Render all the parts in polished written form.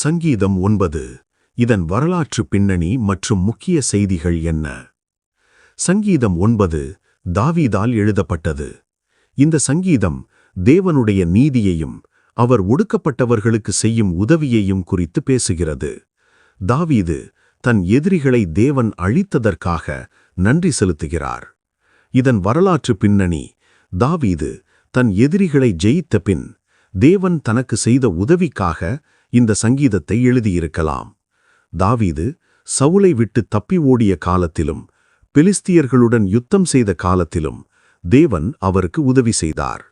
சங்கீதம் 9. இதன் வரலாற்று பின்னணி மற்றும் முக்கிய செய்திகள் என்ன? சங்கீதம் 9 தாவீதால் எழுதப்பட்டது. இந்த சங்கீதம் தேவனுடைய நீதியையும் அவர் ஒடுக்கப்பட்டவர்களுக்கு செய்யும் உதவியையும் குறித்து பேசுகிறது. தாவீது தன் எதிரிகளை தேவன் அழித்ததற்காக நன்றி செலுத்துகிறார். இதன் வரலாற்று பின்னணி: தாவீது தன் எதிரிகளை ஜெயித்த பின் தேவன் தனக்கு செய்த உதவிக்காக இந்த சங்கீதத்தை எழுதியிருக்கலாம். தாவீது சவுலை விட்டு தப்பி ஓடிய காலத்திலும் பெலிஸ்தியர்களுடன் யுத்தம் செய்த காலத்திலும் தேவன் அவருக்கு உதவி செய்தார்.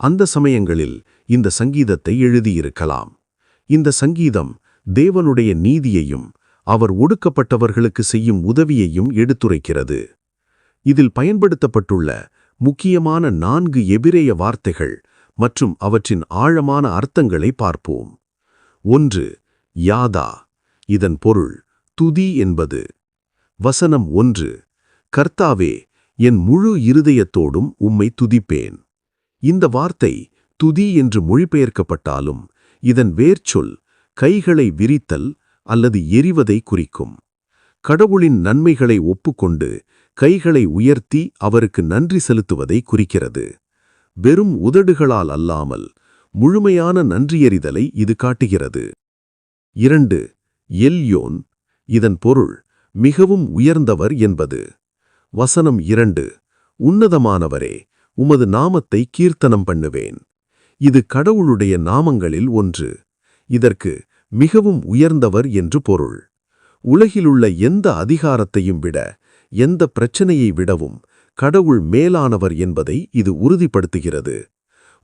அந்த சமயங்களில் இந்த சங்கீதத்தை எழுதியிருக்கலாம். இந்த சங்கீதம் தேவனுடைய நீதியையும் அவர் ஒடுக்கப்பட்டவர்களுக்கு செய்யும் உதவியையும் எடுத்துரைக்கிறது. இதில் பயன்படுத்தப்பட்டுள்ள முக்கியமான 4 எபிரேய வார்த்தைகள் மற்றும் அவற்றின் ஆழமான அர்த்தங்களை பார்ப்போம். 1. யாதா. இதன் பொருள் துதி என்பது. வசனம் 1. கர்த்தாவே, என் முழு இருதயத்தோடும் உம்மை துதிப்பேன். இந்த வார்த்தை துதி என்று மொழிபெயர்க்கப்பட்டாலும் இதன் வேர்ச்சொல் கைகளை விரித்தல் அல்லது எறிவதை குறிக்கும். கடவுளின் நன்மைகளை ஒப்புக்கொண்டு கைகளை உயர்த்தி அவருக்கு நன்றி செலுத்துவதை குறிக்கிறது. வெறும் உதடுகளால் அல்லாமல் முழுமையான நன்றியறிதலை இது காட்டுகிறது. 2. எல்யோன். இதன் பொருள் மிகவும் உயர்ந்தவர் என்பது. வசனம் 2. உன்னதமானவரே, உமது நாமத்தை கீர்த்தனம் பண்ணுவேன். இது கடவுளுடைய நாமங்களில் ஒன்று. இதற்கு மிகவும் உயர்ந்தவர் என்று பொருள். உலகிலுள்ள எந்த அதிகாரத்தையும் விட, எந்த பிரச்சனையை விடவும் கடவுள் மேலானவர் என்பதை இது உறுதிப்படுத்துகிறது.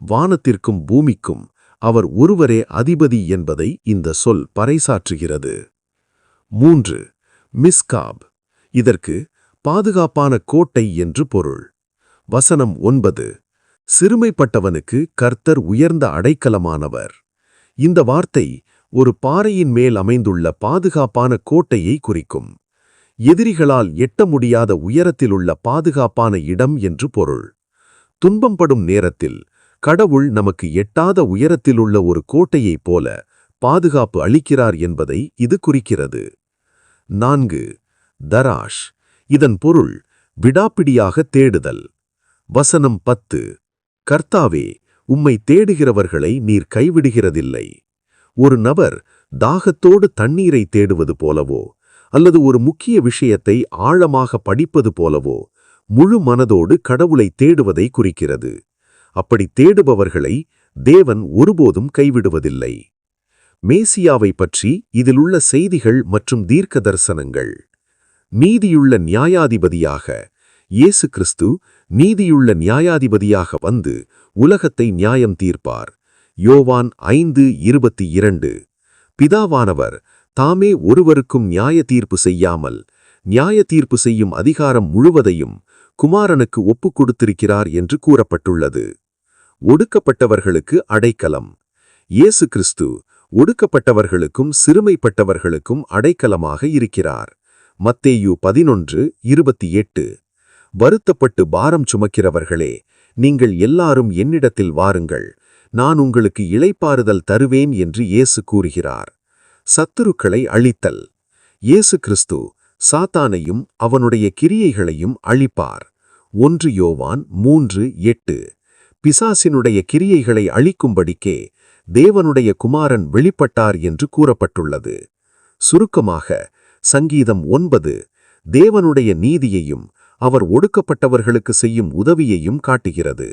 வானத்திற்கும் பூமிக்கும் அவர் ஒருவரே அதிபதி என்பதை இந்த சொல் பறைசாற்றுகிறது. 3. மிஸ்காப். இதற்கு பாதுகாப்பான கோட்டை என்று பொருள். வசனம் 9. சிறுமைப்பட்டவனுக்கு கர்த்தர் உயர்ந்த அடைக்கலமானவர். இந்த வார்த்தை ஒரு பாறையின் மேல் அமைந்துள்ள பாதுகாப்பான கோட்டையை குறிக்கும். எதிரிகளால் எட்ட முடியாத உயரத்திலுள்ள பாதுகாப்பான இடம் என்று பொருள். துன்பப்படும் நேரத்தில் கடவுள் நமக்கு எட்டாத உயரத்திலுள்ள ஒரு கோட்டையைப் போல பாதுகாப்பு அளிக்கிறார் என்பதை இது குறிக்கிறது. 4. தராஷ். இதன் பொருள் விடாப்பிடியாக தேடுதல். வசனம் 10. கர்த்தாவே, உம்மை தேடுகிறவர்களை நீர் கைவிடுகிறதில்லை. ஒரு நபர் தாகத்தோடு தண்ணீரை தேடுவது போலவோ அல்லது ஒரு முக்கிய விஷயத்தை ஆழமாக படிப்பது போலவோ முழு மனதோடு கடவுளை தேடுவதை குறிக்கிறது. அப்படி தேடுபவர்களை தேவன் ஒருபோதும் கைவிடுவதில்லை. மேசியாவை பற்றி இதிலுள்ள செய்திகள் மற்றும் தீர்க்க தரிசனங்கள். நீதியுள்ள நியாயாதிபதியாக இயேசு கிறிஸ்து நீதியுள்ள நியாயாதிபதியாக வந்து உலகத்தை நியாயம் தீர்ப்பார். யோவான் 5:22. பிதாவானவர் தாமே ஒருவருக்கும் நியாய தீர்ப்பு செய்யாமல் நியாய தீர்ப்பு செய்யும் அதிகாரம் முழுவதையும் குமாரனுக்கு ஒப்புக் கொடுத்திருக்கிறார் என்று கூறப்பட்டுள்ளது. ஒடுக்கப்பட்டவர்களுக்கு அடைக்கலம். இயேசு கிறிஸ்து ஒடுக்கப்பட்டவர்களுக்கும் சிறுமைப்பட்டவர்களுக்கும் அடைக்கலமாக இருக்கிறார். மத்தேயு 11:28. வருத்தப்பட்டு பாரம் சுமக்கிறவர்களே, நீங்கள் எல்லாரும் என்னிடத்தில் வாருங்கள், நான் உங்களுக்கு இளைப்பாறுதல் தருவேன் என்று இயேசு கூறுகிறார். சத்துருக்களை அழித்தல். இயேசு கிறிஸ்து சாத்தானையும் அவனுடைய கிரியைகளையும் அழிப்பார். 1 யோவான் 3:8. பிசாசினுடைய கிரியைகளை அழிக்கும்படிக்கே தேவனுடைய குமாரன் வெளிப்பட்டார் என்று கூறப்பட்டுள்ளது. சுருக்கமாக, சங்கீதம் 9 தேவனுடைய நீதியையும் அவர் ஒடுக்கப்பட்டவர்களுக்கு செய்யும் உதவியையும் காட்டுகிறது.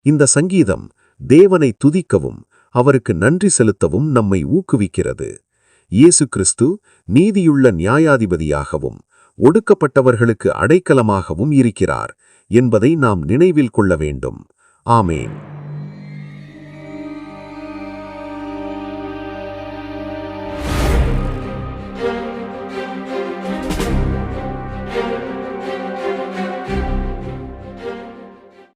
இந்த சங்கீதம் தேவனை துதிக்கவும் அவருக்கு நன்றி செலுத்தவும் நம்மை ஊக்குவிக்கிறது. இயேசு கிறிஸ்து நீதியுள்ள நியாயாதிபதியாகவும் ஒடுக்கப்பட்டவர்களுக்கு அடைக்கலமாகவும் இருக்கிறார் என்பதை நாம் நினைவில் கொள்ள வேண்டும். ஆமேன்.